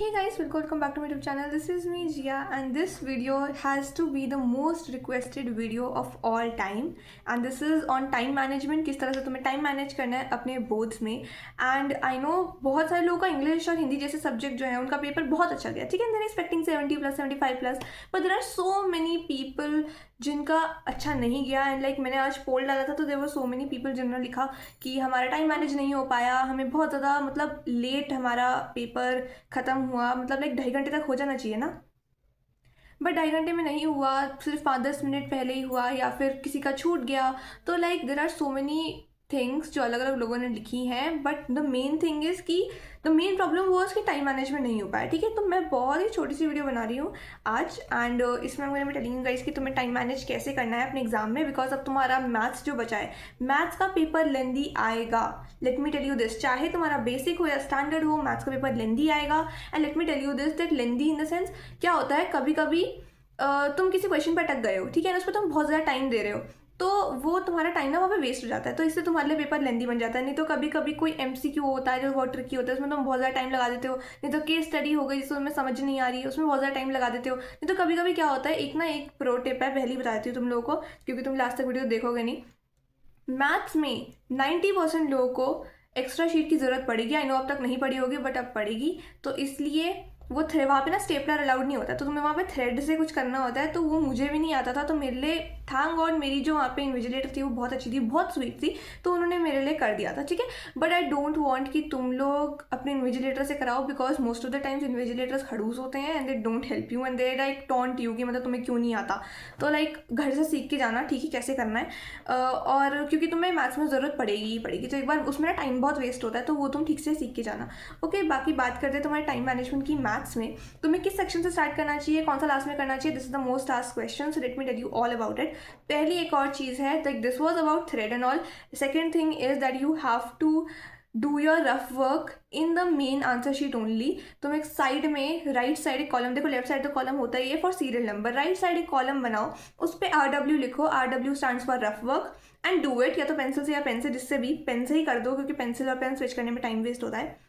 Hey guys, welcome back to my YouTube channel. This is me Jia, and this video has to be the most requested video of all time. And this is on time management. किस तरह से तुम्हें time manage करना है अपने boards में. And I know बहुत सारे लोगों का इंग्लिश और हिंदी जैसे सब्जेक्ट जो है उनका पेपर बहुत अच्छा गया, ठीक है, there expecting 70+, 75+, but there are so many people जिनका अच्छा नहीं गया. एंड लाइक मैंने आज पोल डाला था तो देर वर सो मेनी पीपल जिन्होंने लिखा कि हमारा टाइम मैनेज नहीं हो पाया, हमें बहुत ज़्यादा मतलब लेट हमारा पेपर ख़त्म हुआ, मतलब लाइक 2.5 घंटे तक हो जाना चाहिए ना, बट 2.5 घंटे में नहीं हुआ, सिर्फ 5-10 मिनट पहले ही हुआ, या फिर किसी का छूट गया. तो like there are so many things जो अलग अलग लोगों ने लिखी हैं, but the main thing is कि द मेन प्रॉब्लम वो कि टाइम मैनेजमेंट नहीं हो पाया. ठीक है, तो मैं बहुत ही छोटी सी वीडियो बना रही हूँ आज. एंड इसमें मैं टेलिंग यू गाइस कि तुम्हें टाइम मैनेज कैसे करना है अपने एग्जाम में, बिकॉज अब तुम्हारा मैथ्स जो बचा है, मैथ्स का पेपर लेंदी आएगा. Let me tell you this, चाहे तुम्हारा बेसिक हो या स्टैंडर्ड हो, मैथ्स का पेपर लेंदी आएगा. And let me tell you this that lengthy in the sense क्या होता है, कभी कभी तुम किसी क्वेश्चन पर अटक गए हो, ठीक है ना, उस पर तुम बहुत ज़्यादा टाइम दे रहे हो, तो वो तुम्हारा टाइम ना वहाँ पे वेस्ट हो जाता है, तो इससे तुम्हारे लिए पेपर लेंदी बन जाता है. नहीं तो कभी कभी कोई MCQ होता है जो बहुत ट्रिकी होता है, उसमें तुम बहुत ज़्यादा टाइम लगा देते हो. नहीं तो केस स्टडी हो गई जिसको तुम्हें समझ नहीं आ रही है, उसमें बहुत ज़्यादा टाइम लगा देते हो. नहीं तो कभी कभी क्या होता है, एक प्रो टिप है, पहले ही बता देती हूँ तुम लोगों को, क्योंकि तुम लास्ट तक वीडियो देखोगे नहीं. मैथ्स में 90% लोगों को एक्स्ट्रा शीट की ज़रूरत पड़ेगी. आई नो अब तक नहीं पड़ी होगी, बट अब पड़ेगी. तो इसलिए वो वहाँ पे ना स्टेपलर अलाउड नहीं होता, तो तुम्हें वहाँ पे थ्रेड से कुछ करना होता है. तो वो मुझे भी नहीं आता था, तो मेरे लिए थैंक गॉड मेरी जो वहाँ पे इन्विजिलेटर थी वो बहुत अच्छी थी, बहुत स्वीट थी, तो उन्होंने मेरे लिए कर दिया था. ठीक है, बट आई डोंट वांट कि तुम लोग अपने इन्विजिलेटर से कराओ, because most of the times invigilators खड़ूस होते हैं and they don't help you and they like taunt you कि मतलब तुम्हें क्यों नहीं आता. तो लाइक घर से सीख के जाना, ठीक है, कैसे करना है. और क्योंकि तुम्हें मैथ्स में ज़रूरत पड़ेगी, तो एक बार उसमें ना टाइम बहुत वेस्ट होता है, तो वो तुम ठीक से सीख के जाना. ओके, बाकी बात करते हैं तुम्हारे टाइम मैनेजमेंट की. मैथ्स में तुम्हें किस सेक्शन से स्टार्ट करना चाहिए, कौन सा लास्ट में करना चाहिए, this is the most asked question, so let me tell you all about it. पहली एक और चीज़ है, like this was about thread and all. Second thing is that you have to do your rough work in the main answer sheet only. तुम एक side में right side एक column, देखो लेफ्ट साइड तो कॉलम होता ही है for serial number, right side एक कॉलम बनाओ, उस पर RW लिखो. RW stands for rough work and do it, या तो पेंसिल से या पेन से, जिससे भी पेन से ही कर दो, क्योंकि पेंसिल और पेन स्विच करने में टाइम वेस्ट होता है.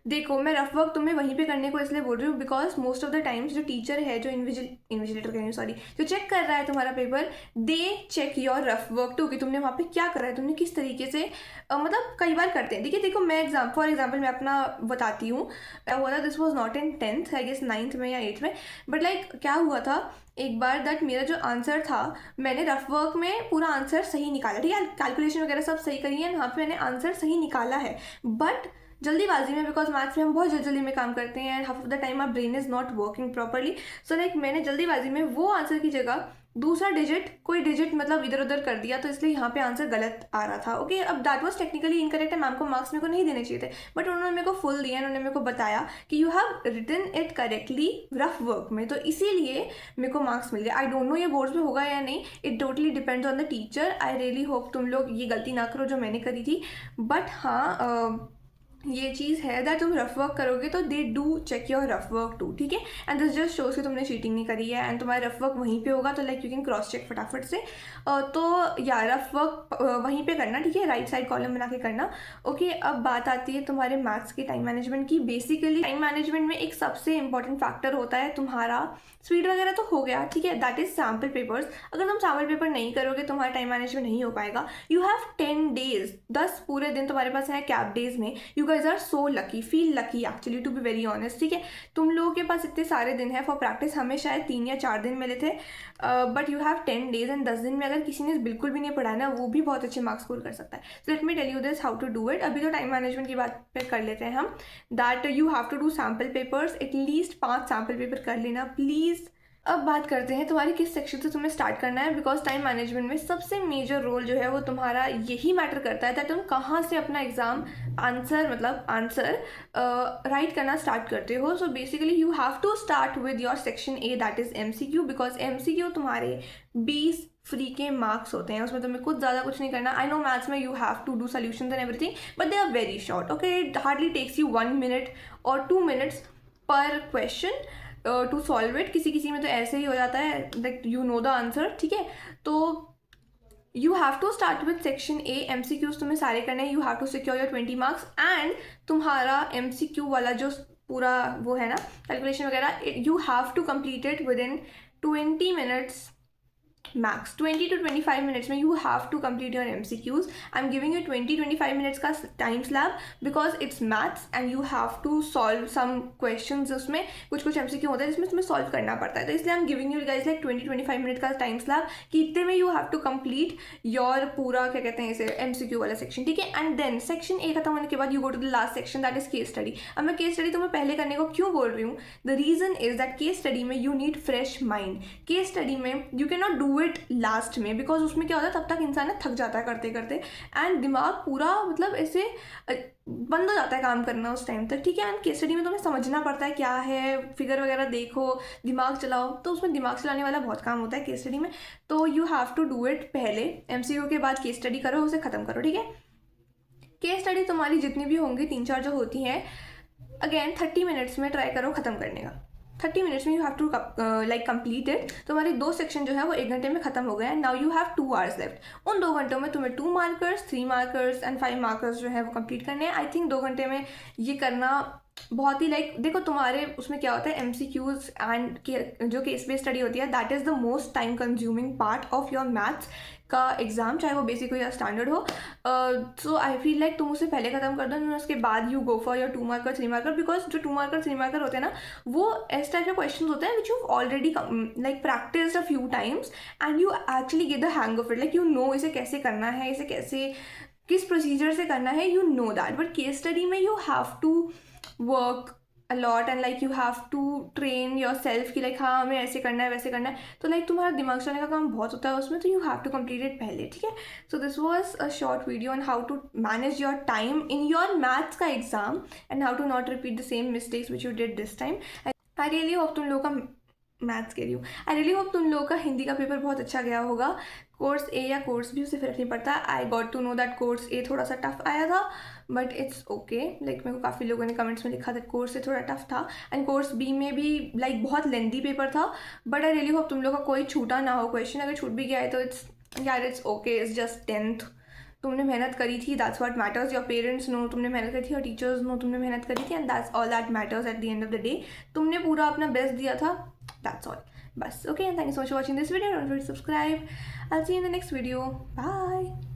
देखो मैं रफ वर्क तुम्हें वहीं पे करने को इसलिए बोल रही हूँ because most of the times जो टीचर है, जो इन्विजिलेटर कह रही हूँ, सॉरी, जो चेक कर रहा है तुम्हारा paper, they check your rough work too, कि तुमने वहाँ पे क्या करा है, तुमने किस तरीके से मतलब कई बार करते हैं. ठीक है, देखो मैं फॉर एग्जाम्पल मैं अपना बताती हूँ. हुआ था, this was not in 10th, I guess 9th में या 8th में, बट लाइक क्या हुआ था एक बार, दैट मेरा जो आंसर था, मैंने रफ वर्क में पूरा आंसर सही निकाला, ठीक है, कैलकुलेशन वगैरह सब सही करी है, वहाँ पे मैंने आंसर सही निकाला है, बट जल्दीबाजी में, बिकॉज मैथ्स में हम बहुत जल्दी में काम करते हैं and half of the time our brain is not working properly. So like मैंने जल्दीबाजी में वो आंसर की जगह दूसरा कोई डिजिट मतलब इधर उधर कर दिया, तो इसलिए यहाँ पे आंसर गलत आ रहा था. ओके, अब दैट वाज टेक्निकली इनकरेक्ट है, मैम को मार्क्स मेरे को नहीं देने चाहिए थे, बट उन्होंने मेरे को फुल दिया, उन्होंने मेरे को बताया कि you have written it correctly rough work में, तो इसीलिए मेरे को मार्क्स मिल गए. आई डोंट नो ये बोर्ड्स में होगा या नहीं, it totally depends on the teacher. I really hope तुम लोग ये गलती ना करो जो मैंने करी थी, बट हाँ ये चीज़ है दैट तुम रफ वर्क करोगे तो they do check your rough work too. ठीक है, एंड दिस जस्ट शोज कि तुमने चीटिंग नहीं करी है एंड तुम्हारा रफ वर्क वहीं पे होगा, तो like you can cross check फटाफट से. तो या रफ वर्क वहीं पे करना, ठीक है, राइट साइड कॉलम बना के करना. ओके, अब बात आती है तुम्हारे मैथ्स के टाइम मैनेजमेंट की. बेसिकली टाइम मैनेजमेंट में एक सबसे इंपॉर्टेंट फैक्टर होता है तुम्हारा स्पीड वगैरह तो हो गया, ठीक है, दैट इज सैम्पल पेपर्स. अगर तुम सैम्पल पेपर नहीं करोगे तुम्हारा टाइम मैनेजमेंट नहीं हो पाएगा. यू हैव 10 days, 10 पूरे दिन तुम्हारे पास है कैप डेज में. You guys are so lucky, feel lucky actually, to be very honest. ठीक है, तुम लोगों के पास इतने सारे दिन है फॉर प्रैक्टिस, हमें शायद 3 या 4 दिन मिले थे, but you have 10 days and 10 दिन में अगर किसी ने बिल्कुल भी नहीं पढ़ा ना, वो भी बहुत अच्छे मार्क्स स्कोर कर सकता है. So let me tell you this how to do it. अभी तो टाइम मैनेजमेंट की बात पे कर लेते हैं हम, that you have to do sample papers, at least 5 sample paper कर लेना प्लीज़. अब बात करते हैं तुम्हारी किस सेक्शन से तुम्हें स्टार्ट करना है, बिकॉज टाइम मैनेजमेंट में सबसे मेजर रोल जो है वो तुम्हारा यही मैटर करता है कि तुम कहाँ से अपना एग्जाम आंसर राइट करना स्टार्ट करते हो. So basically you have to start with your section A, that is MCQ, because MCQ तुम्हारे 20 फ्री के मार्क्स होते हैं, उसमें तुम्हें कुछ नहीं करना. आई नो मैथ्स में you have to do solutions and everything, but they are very short. Okay, it hardly takes you 1 minute और 2 minutes पर क्वेश्चन टू सॉल्व इट. किसी में तो ऐसे ही हो जाता है that you know the answer. ठीक है, तो you have to start with section A. MCQs तुम्हें सारे करने हैं. You have to secure your 20 marks and तुम्हारा MCQ वाला जो पूरा वो है ना कैलकुलेशन वगैरह, you have to complete it within 20 minutes max. 20 to 25 minutes में you have to complete your MCQs। I am giving you 20-25 minutes का time slab because it's maths and you have to solve some questions. उसमें कुछ MCQ होता है जिसमें तुम्हें solve करना पड़ता है, तो इसलिए I am giving you guys like 20-25 minute का टाइम स्लैब कि इतने में you have to complete your पूरा क्या कहते हैं इसे MCQ वाला सेक्शन, ठीक है। एंड देन सेक्शन A खत्म होने के बाद you go to the last section, that is case study. अब मैं केस स्टडी तुम्हें पहले करने को क्यों बोल रही हूँ, the reason is that case study में you need fresh mind. Case study में you can not do it last में बिकॉज उसमें क्या होता है तब तक इंसान थक जाता है करते करते एंड दिमाग पूरा मतलब ऐसे बंद हो जाता है काम करना उस टाइम तक, ठीक है। एंड केस स्टडी में तुम्हें समझना पड़ता है क्या है, फिगर वगैरह देखो, दिमाग चलाओ, तो उसमें दिमाग चलाने वाला बहुत काम होता है केस स्टडी में। तो you have to do it पहले MCQ के बाद केस स्टडी करो, उसे ख़त्म करो, ठीक है। केस स्टडी तुम्हारी जितनी भी होंगी 3-4 जो होती हैं, अगेन 30 मिनट्स में ट्राई करो ख़त्म करने का। 30 मिनट्स में you have to like complete it. तुम्हारे 2 सेक्शन जो है वो 1 घंटे में खत्म हो गए हैं। Now you have 2 hours left. उन 2 घंटों में तुम्हें 2 मार्कर्स, 3 मार्कर्स एंड 5 मार्कर्स जो है वो कंप्लीट करने हैं। आई थिंक 2 घंटे में ये करना बहुत ही लाइक देखो तुम्हारे उसमें क्या होता है MCQs एंड जो केस बेस्ड स्टडी होती है that is the most time consuming part of your maths का एग्जाम, चाहे वो बेसिक हो या स्टैंडर्ड हो। सो आई फील लाइक तुम उसे पहले ख़त्म कर दो और उसके बाद you go for your 2 marker 3 marker, because जो 2 मार्कर 3 मार्कर होते हैं ना वो इस टाइप के क्वेश्चन होते हैं which you already like practice a few times and you actually get the hang of it, like you know इसे कैसे करना है, इसे कैसे किस प्रोसीजर से करना है, you know that. But case study में you have to work a lot and like you have to train yourself कि like हाँ हमें ऐसे करना है वैसे करना है, तो like तुम्हारा दिमाग चलाने का काम बहुत होता है उसमें, तो you have to complete it पहले, ठीक है। So this was a short video on how to manage your time in your maths का exam and how to not repeat the same mistakes which you did this time. I really hope तुम लोगों का maths के लिए आई really hope तुम लोगों का हिंदी का पेपर बहुत अच्छा गया होगा। कोर्स A या कोर्स B उससे फर्क नहीं पड़ता। I got to know that course A थोड़ा सा टफ आया था बट इट्स ओके, लाइक मेरे को काफ़ी लोगों ने कमेंट्स में लिखा था कोर्स A थोड़ा टफ था एंड कोर्स B में भी लाइक बहुत लेंथी पेपर था। बट आई रियली होप तुम लोग का कोई छूटा ना हो क्वेश्चन, अगर छूट भी गया है तो it's okay, it's just 10th। तुमने मेहनत करी थी, that's what matters. Your parents know तुमने मेहनत करी थी और टीचर्स नो तुमने मेहनत करी थी and that's all that matters at the end of the day. तुमने पूरा अपना बेस्ट दिया था, दैट्स ऑल बस। Okay, and thank you so much for watching this video, don't forget to subscribe. I will see you in the next video, bye.